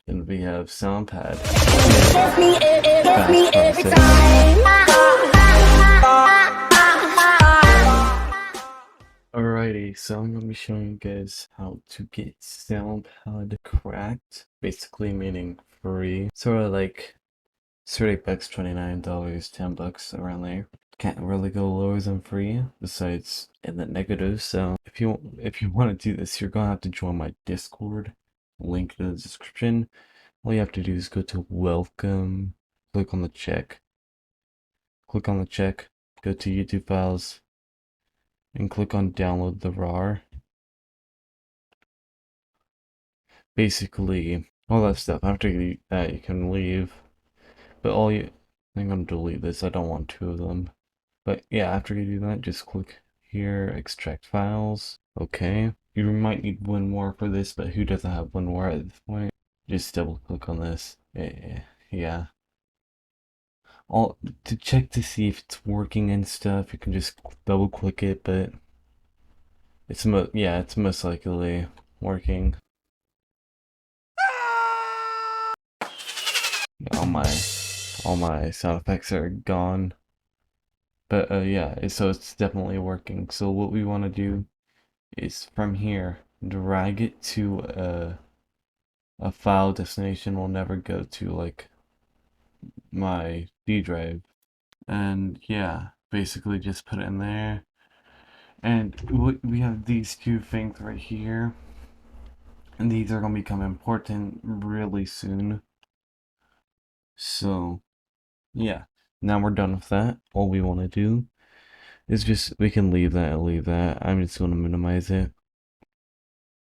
and we have Soundpad. Every Fast time. Alrighty, so I'm gonna be showing you guys how to get Soundpad cracked. Basically meaning free. Sort of like $30, $29, $10 around there. Can't really go lower than free, besides in the negative. So if you want to do this, you're gonna have to join my Discord. Link in the description. All you have to do is go to welcome, click on the check, go to YouTube files, and click on download the RAR. Basically, all that stuff. After that, you can leave. But I'm gonna delete this. I don't want two of them. But yeah, after you do that, just click here, extract files. Okay. You might need one more for this, but who doesn't have one more at this point? Just double click on this. Yeah. All to check to see if it's working and stuff, you can just double click it, but it's most likely working. All my sound effects are gone. But yeah, so it's definitely working. So what we want to do is from here, drag it to a file destination we'll never go to, like my D drive. And yeah, basically just put it in there. And we have these two things right here. And these are going to become important really soon. So yeah, now we're done with that. All we want to do is we can leave that and leave that. I'm just going to minimize it.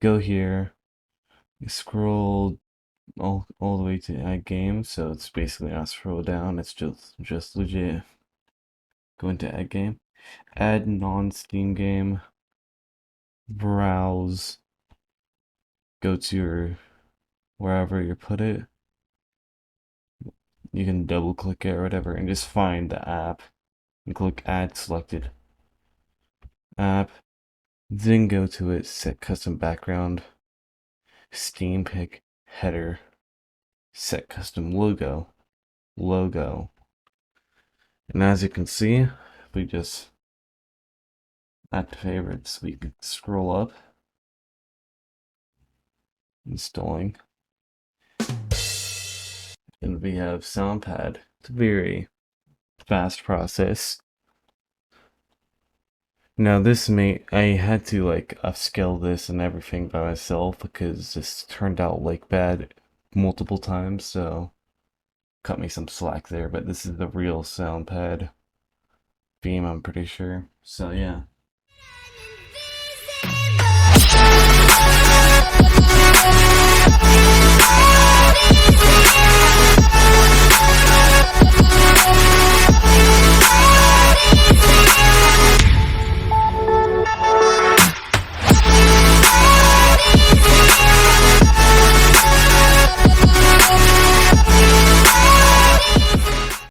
Go here, scroll all the way to add game. So it's basically not scroll down. It's just legit go into add game, add non-Steam game, browse, go to your wherever you put it. You can double click it or whatever and just find the app and click add selected app. Then go to it, set custom background, Steam pick header, set custom logo. And as you can see, if we just add to favorites, we can scroll up, installing, and we have Soundpad. It's a very fast process. Now I had to like upscale this and everything by myself because this turned out like bad multiple times, so cut me some slack there, but this is the real Soundpad theme, I'm pretty sure. So yeah.